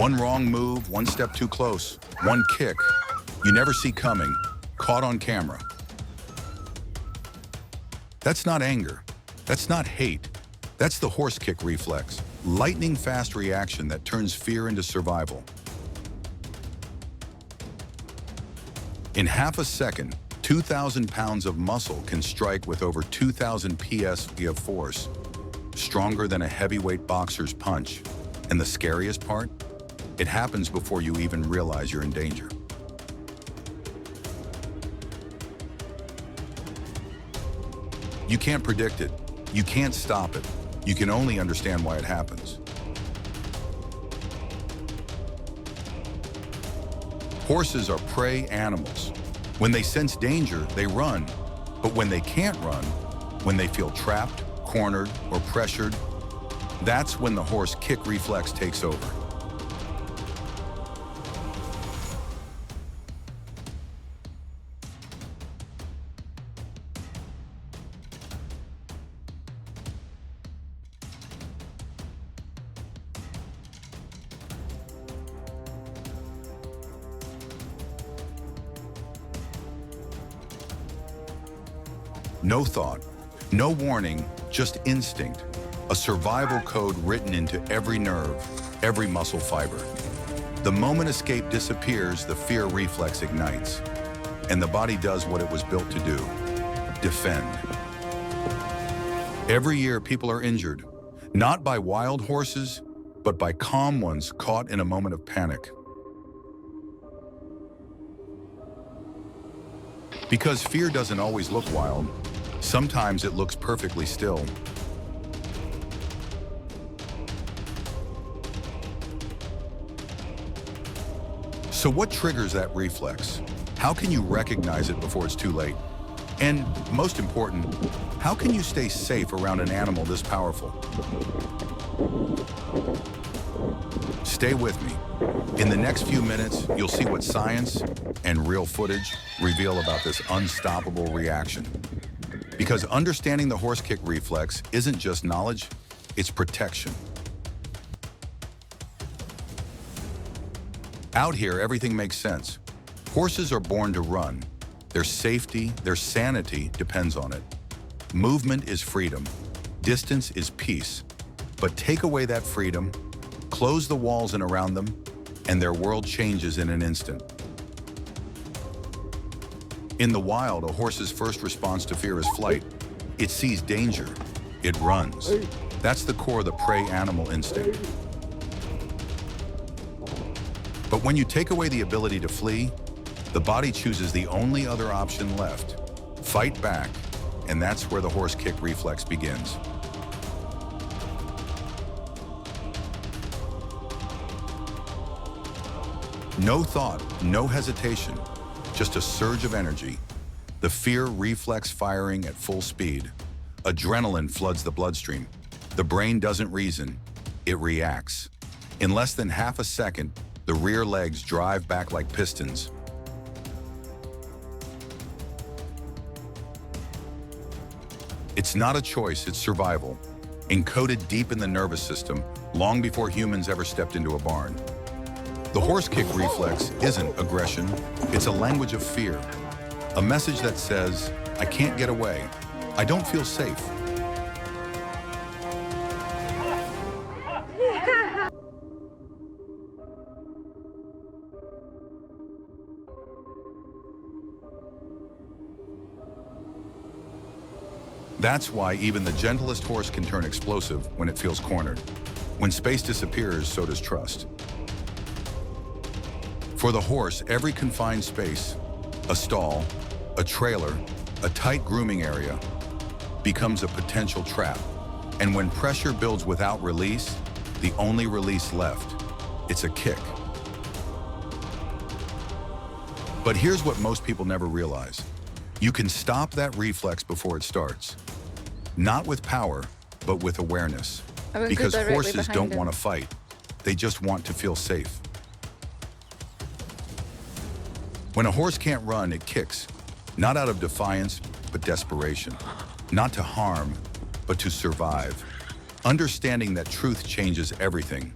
One wrong move, one step too close, one kick you never see coming, caught on camera. That's not anger. That's not hate. That's the horse kick reflex. Lightning-fast reaction that turns fear into survival. In half a second, 2,000 pounds of muscle can strike with over 2,000 psi of force, stronger than a heavyweight boxer's punch. And the scariest part? It happens before you even realize you're in danger. You can't predict it. You can't stop it. You can only understand why it happens. Horses are prey animals. When they sense danger, they run. But when they can't run, when they feel trapped, cornered, or pressured, that's when the horse kick reflex takes over. No thought, no warning, just instinct. A survival code written into every nerve, every muscle fiber. The moment escape disappears, the fear reflex ignites. And the body does what it was built to do: defend. Every year, people are injured, not by wild horses, but by calm ones caught in a moment of panic. Because fear doesn't always look wild. Sometimes it looks perfectly still. So what triggers that reflex? How can you recognize it before it's too late? And most important, how can you stay safe around an animal this powerful? Stay with me. In the next few minutes, you'll see what science and real footage reveal about this unstoppable reaction. Because understanding the horse kick reflex isn't just knowledge, it's protection. Out here, everything makes sense. Horses are born to run. Their safety, their sanity depends on it. Movement is freedom. Distance is peace. But take away that freedom, close the walls in around them, and their world changes in an instant. In the wild, a horse's first response to fear is flight. It sees danger. It runs. That's the core of the prey animal instinct. But when you take away the ability to flee, the body chooses the only other option left: fight back, and that's where the horse kick reflex begins. No thought, no hesitation, just a surge of energy. The fear reflex firing at full speed. Adrenaline floods the bloodstream. The brain doesn't reason, it reacts. In less than half a second, the rear legs drive back like pistons. It's not a choice, it's survival, encoded deep in the nervous system, long before humans ever stepped into a barn. The horse kick reflex isn't aggression, it's a language of fear. A message that says, I can't get away, I don't feel safe. That's why even the gentlest horse can turn explosive when it feels cornered. When space disappears, so does trust. For the horse, every confined space, a stall, a trailer, a tight grooming area, becomes a potential trap. And when pressure builds without release, the only release left, it's a kick. But here's what most people never realize. You can stop that reflex before it starts. Not with power, but with awareness. Because horses don't want to fight. They just want to feel safe. When a horse can't run, it kicks. Not out of defiance, but desperation. Not to harm, but to survive. Understanding that truth changes everything.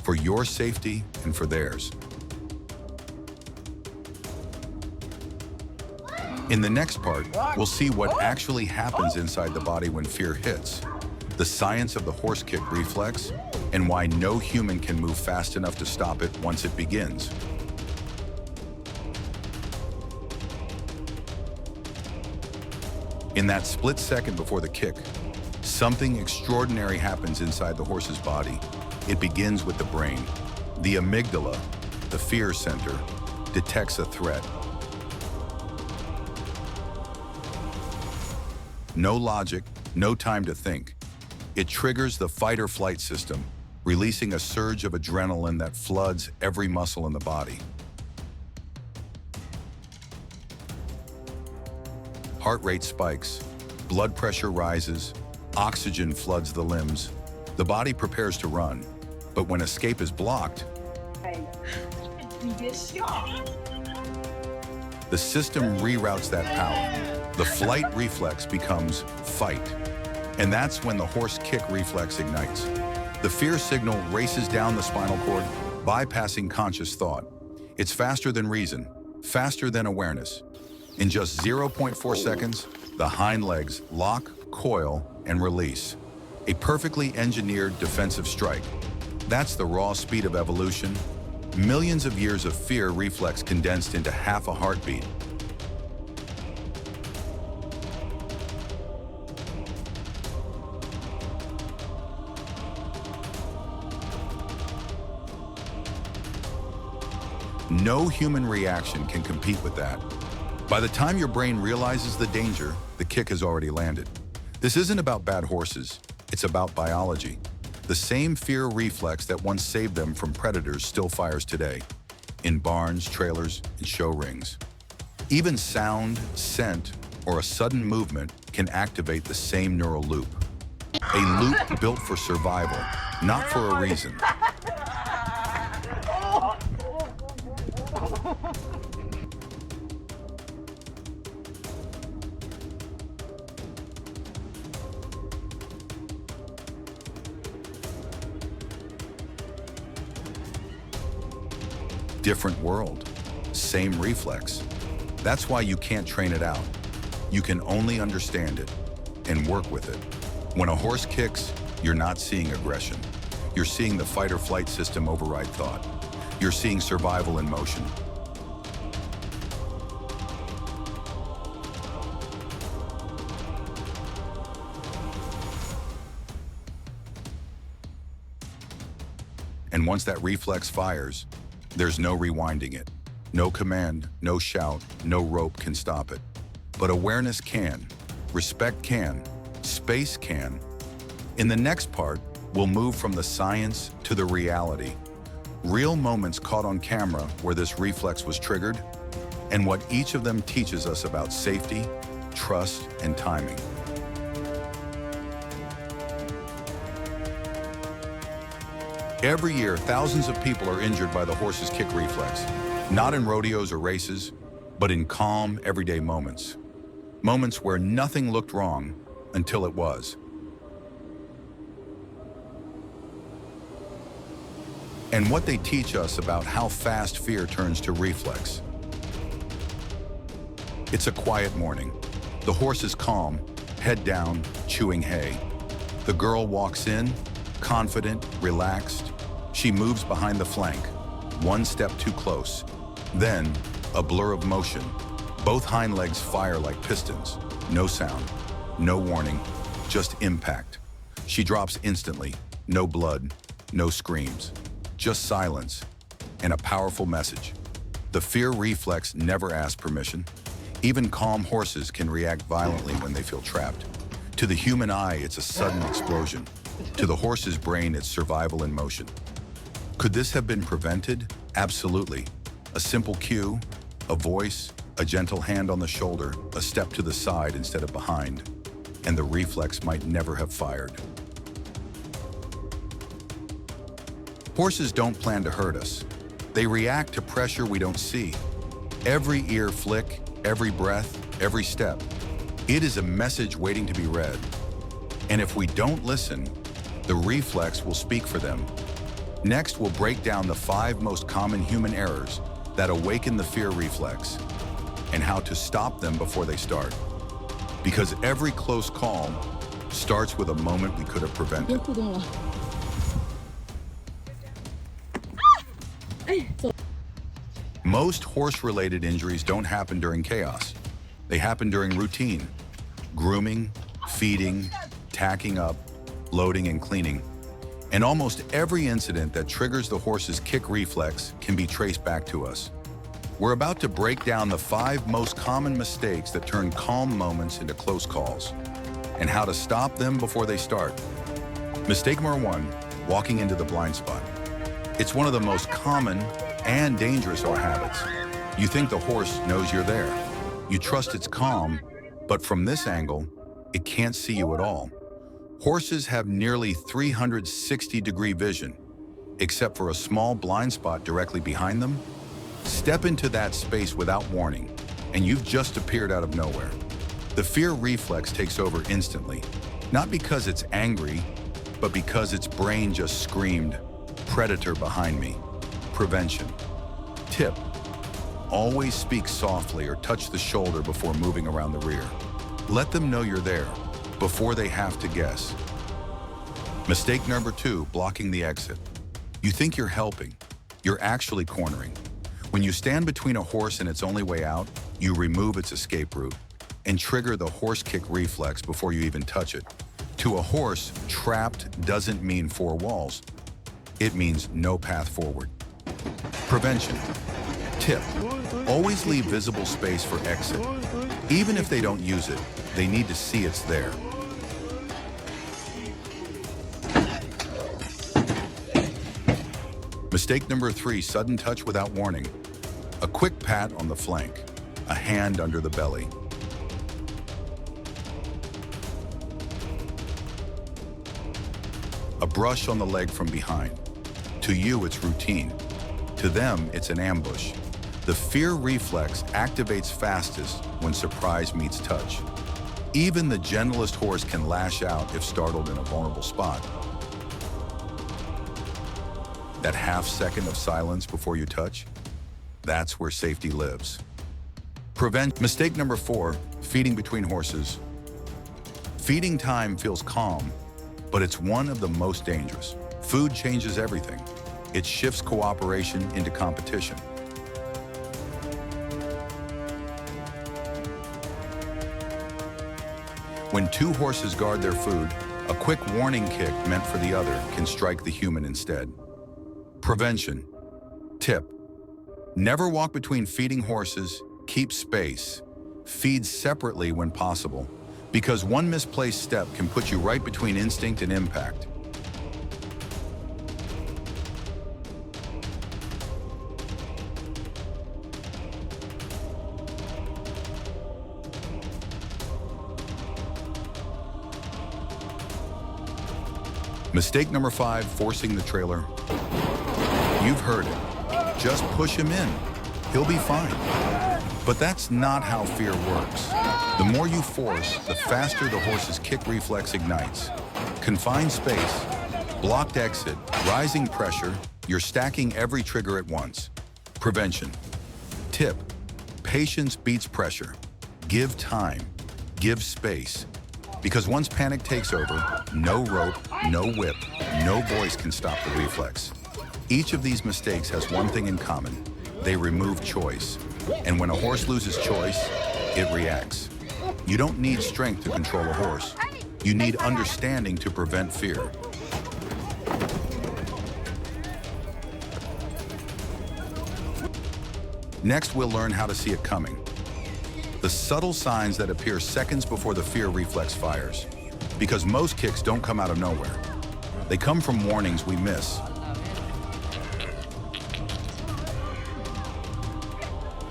for your safety and for theirs. In the next part, we'll see what actually happens inside the body when fear hits, the science of the horse kick reflex, and why no human can move fast enough to stop it once it begins. In that split second before the kick, something extraordinary happens inside the horse's body. It begins with the brain. The amygdala, the fear center, detects a threat. No logic, no time to think. It triggers the fight or flight system, releasing a surge of adrenaline that floods every muscle in the body. Heart rate spikes, blood pressure rises, oxygen floods the limbs. The body prepares to run, but when escape is blocked, the system reroutes that power. The flight reflex becomes fight. And that's when the horse kick reflex ignites. The fear signal races down the spinal cord, bypassing conscious thought. It's faster than reason, faster than awareness. In just 0.4 seconds, the hind legs lock, coil, and release. A perfectly engineered defensive strike. That's the raw speed of evolution. Millions of years of fear reflex condensed into half a heartbeat. No human reaction can compete with that. By the time your brain realizes the danger, the kick has already landed. This isn't about bad horses, it's about biology. The same fear reflex that once saved them from predators still fires today, in barns, trailers, and show rings. Even sound, scent, or a sudden movement can activate the same neural loop. A loop built for survival, not for a reason. Different world, same reflex. That's why you can't train it out. You can only understand it and work with it. When a horse kicks, you're not seeing aggression. You're seeing the fight or flight system override thought. You're seeing survival in motion. And once that reflex fires, there's no rewinding it. No command, no shout, no rope can stop it. But awareness can, respect can, space can. In the next part, we'll move from the science to the reality. Real moments caught on camera where this reflex was triggered, and what each of them teaches us about safety, trust, and timing. Every year, thousands of people are injured by the horse's kick reflex, not in rodeos or races, but in calm, everyday moments. Moments where nothing looked wrong until it was. And what they teach us about how fast fear turns to reflex. It's a quiet morning. The horse is calm, head down, chewing hay. The girl walks in, confident, relaxed. She moves behind the flank, one step too close. Then, a blur of motion. Both hind legs fire like pistons. No sound, no warning, just impact. She drops instantly, no blood, no screams, just silence, and a powerful message. The fear reflex never asks permission. Even calm horses can react violently when they feel trapped. To the human eye, it's a sudden explosion. To the horse's brain, it's survival in motion. Could this have been prevented? Absolutely. A simple cue, a voice, a gentle hand on the shoulder, a step to the side instead of behind, and the reflex might never have fired. Horses don't plan to hurt us. They react to pressure we don't see. Every ear flick, every breath, every step. It is a message waiting to be read. And if we don't listen, the reflex will speak for them. Next, we'll break down the 5 most common human errors that awaken the fear reflex and how to stop them before they start. Because every close call starts with a moment we could have prevented. Most horse-related injuries don't happen during chaos. They happen during routine: grooming, feeding, tacking up, loading and cleaning. And almost every incident that triggers the horse's kick reflex can be traced back to us. We're about to break down the 5 most common mistakes that turn calm moments into close calls, and how to stop them before they start. Mistake number 1, walking into the blind spot. It's one of the most common and dangerous of habits. You think the horse knows you're there. You trust it's calm, but from this angle, it can't see you at all. Horses have nearly 360-degree vision, except for a small blind spot directly behind them. Step into that space without warning, and you've just appeared out of nowhere. The fear reflex takes over instantly, not because it's angry, but because its brain just screamed, "Predator behind me." Prevention. Tip: always speak softly or touch the shoulder before moving around the rear. Let them know you're there before they have to guess. Mistake number 2, blocking the exit. You think you're helping. You're actually cornering. When you stand between a horse and its only way out, you remove its escape route and trigger the horse kick reflex before you even touch it. To a horse, trapped doesn't mean 4 walls. It means no path forward. Prevention. Tip: always leave visible space for exit. Even if they don't use it, they need to see it's there. Mistake number 3, sudden touch without warning. A quick pat on the flank, a hand under the belly. A brush on the leg from behind. To you, it's routine. To them, it's an ambush. The fear reflex activates fastest when surprise meets touch. Even the gentlest horse can lash out if startled in a vulnerable spot. That half second of silence before you touch, that's where safety lives. Mistake number 4, feeding between horses. Feeding time feels calm, but it's one of the most dangerous. Food changes everything. It shifts cooperation into competition. When 2 horses guard their food, a quick warning kick meant for the other can strike the human instead. Prevention. Tip: never walk between feeding horses. Keep space. Feed separately when possible, because one misplaced step can put you right between instinct and impact. Mistake number 5, forcing the trailer. You've heard it. Just push him in. He'll be fine. But that's not how fear works. The more you force, the faster the horse's kick reflex ignites. Confined space, blocked exit, rising pressure, you're stacking every trigger at once. Prevention. Tip: patience beats pressure. Give time. Give space. Because once panic takes over, no rope, no whip, no voice can stop the reflex. Each of these mistakes has one thing in common: they remove choice. And when a horse loses choice, it reacts. You don't need strength to control a horse. You need understanding to prevent fear. Next, we'll learn how to see it coming. The subtle signs that appear seconds before the fear reflex fires. Because most kicks don't come out of nowhere. They come from warnings we miss.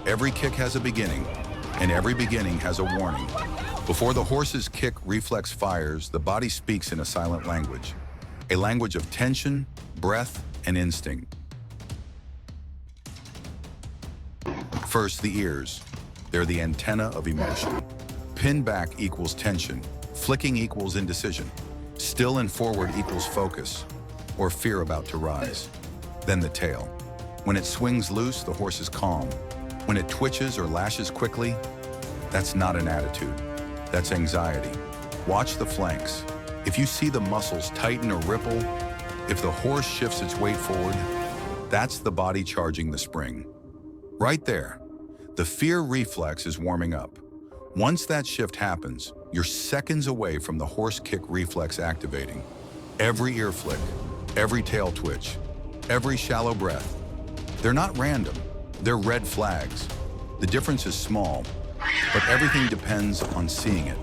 Every kick has a beginning, and every beginning has a warning. Before the horse's kick reflex fires, the body speaks in a silent language. A language of tension, breath, and instinct. First, the ears. They're the antenna of emotion. Pin back equals tension. Flicking equals indecision. Still and forward equals focus, or fear about to rise. Then the tail. When it swings loose, the horse is calm. When it twitches or lashes quickly, that's not an attitude. That's anxiety. Watch the flanks. If you see the muscles tighten or ripple, if the horse shifts its weight forward, that's the body charging the spring. Right there, the fear reflex is warming up. Once that shift happens, you're seconds away from the horse kick reflex activating. Every ear flick, every tail twitch, every shallow breath. They're not random, they're red flags. The difference is small, but everything depends on seeing it.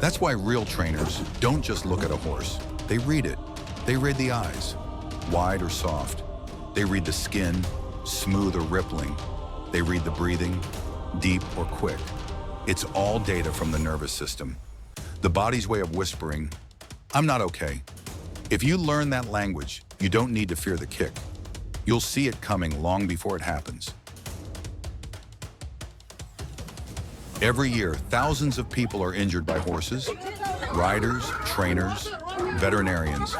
That's why real trainers don't just look at a horse. They read it. They read the eyes, wide or soft. They read the skin, smooth or rippling. They read the breathing, deep or quick. It's all data from the nervous system. The body's way of whispering, "I'm not okay." If you learn that language, you don't need to fear the kick. You'll see it coming long before it happens. Every year, thousands of people are injured by horses, riders, trainers, veterinarians,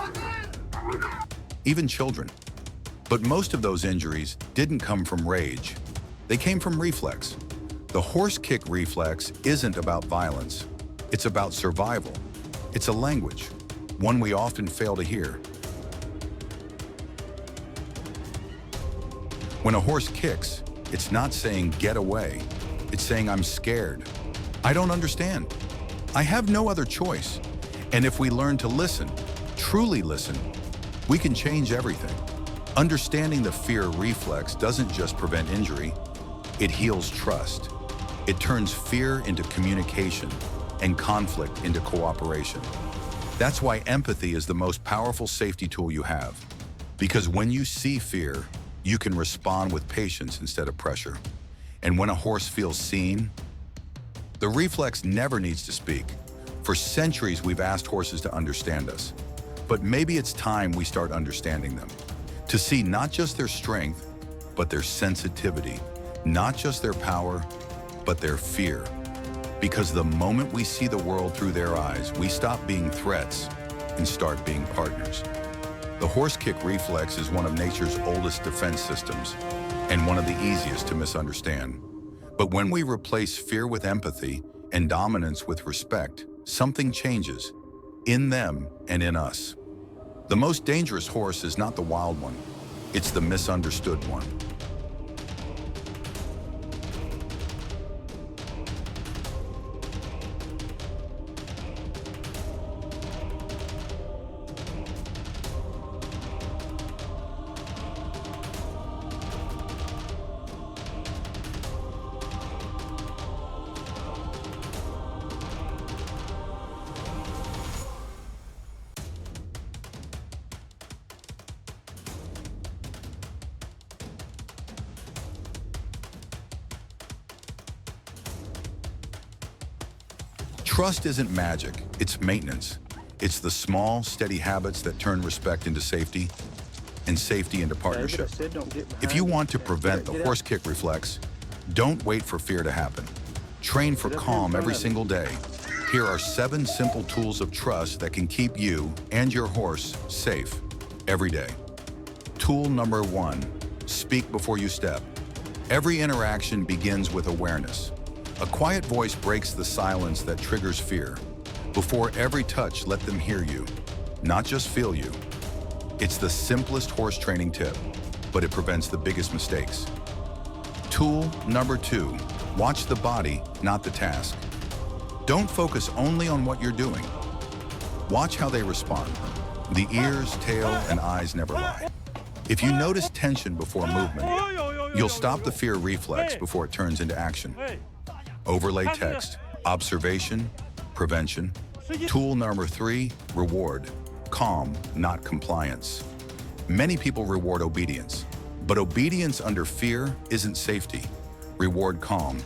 even children. But most of those injuries didn't come from rage. They came from reflex. The horse kick reflex isn't about violence. It's about survival. It's a language, one we often fail to hear. When a horse kicks, it's not saying get away. It's saying I'm scared. I don't understand. I have no other choice. And if we learn to listen, truly listen, we can change everything. Understanding the fear reflex doesn't just prevent injury, it heals trust. It turns fear into communication and conflict into cooperation. That's why empathy is the most powerful safety tool you have. Because when you see fear, you can respond with patience instead of pressure. And when a horse feels seen, the reflex never needs to speak. For centuries, we've asked horses to understand us. But maybe it's time we start understanding them. To see not just their strength, but their sensitivity. Not just their power, but their fear. Because the moment we see the world through their eyes, we stop being threats and start being partners. The horse kick reflex is one of nature's oldest defense systems and one of the easiest to misunderstand. But when we replace fear with empathy and dominance with respect, something changes in them and in us. The most dangerous horse is not the wild one, it's the misunderstood one. Trust isn't magic, it's maintenance. It's the small, steady habits that turn respect into safety and safety into partnership. If you want to prevent the horse kick reflex, don't wait for fear to happen. Train for calm every single day. Here are 7 simple tools of trust that can keep you and your horse safe every day. Tool number 1, speak before you step. Every interaction begins with awareness. A quiet voice breaks the silence that triggers fear. Before every touch, let them hear you, not just feel you. It's the simplest horse training tip, but it prevents the biggest mistakes. Tool number 2, watch the body, not the task. Don't focus only on what you're doing. Watch how they respond. The ears, tail, and eyes never lie. If you notice tension before movement, you'll stop the fear reflex before it turns into action. Overlay text, observation, prevention. Tool number 3, reward. Calm, not compliance. Many people reward obedience, but obedience under fear isn't safety. Reward calm.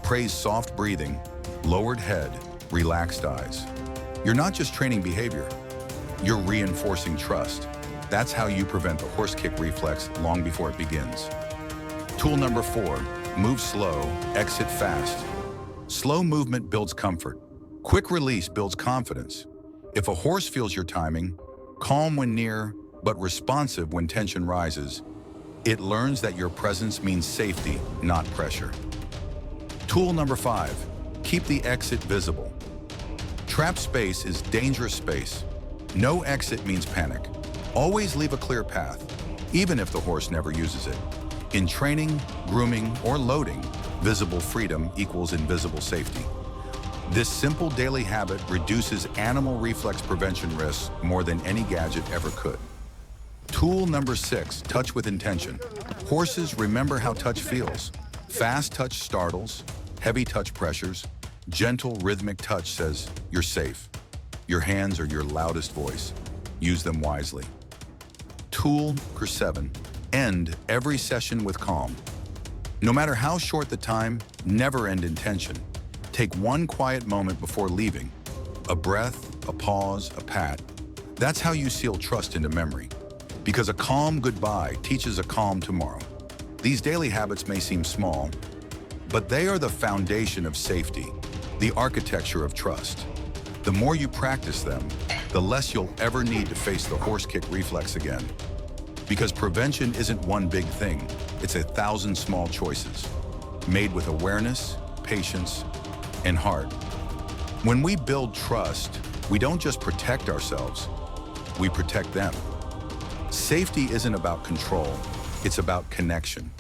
Praise soft breathing, lowered head, relaxed eyes. You're not just training behavior, you're reinforcing trust. That's how you prevent the horse kick reflex long before it begins. Tool number 4, move slow, exit fast. Slow movement builds comfort. Quick release builds confidence. If a horse feels your timing, calm when near, but responsive when tension rises, It learns that your presence means safety, not pressure. Tool number 5, keep the exit visible. Trapped space is dangerous space. No exit means panic. Always leave a clear path, even if the horse never uses it. In training, grooming, or loading, visible freedom equals invisible safety. This simple daily habit reduces animal reflex prevention risks more than any gadget ever could. Tool number 6, touch with intention. Horses remember how touch feels. Fast touch startles, heavy touch pressures, gentle rhythmic touch says you're safe. Your hands are your loudest voice. Use them wisely. Tool number 7, end every session with calm. No matter how short the time, never end in tension. Take one quiet moment before leaving. A breath, a pause, a pat. That's how you seal trust into memory. Because a calm goodbye teaches a calm tomorrow. These daily habits may seem small, but they are the foundation of safety, the architecture of trust. The more you practice them, the less you'll ever need to face the horse kick reflex again. Because prevention isn't one big thing, it's 1,000 small choices, made with awareness, patience, and heart. When we build trust, we don't just protect ourselves, we protect them. Safety isn't about control, it's about connection.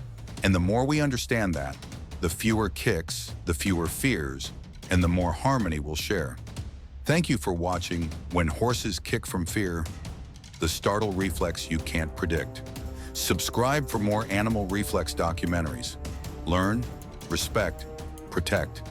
And the more we understand that, the fewer kicks, the fewer fears, and the more harmony we'll share. Thank you for watching When Horses Kick from Fear, the startle reflex you can't predict. Subscribe for more animal reflex documentaries. Learn, respect, protect.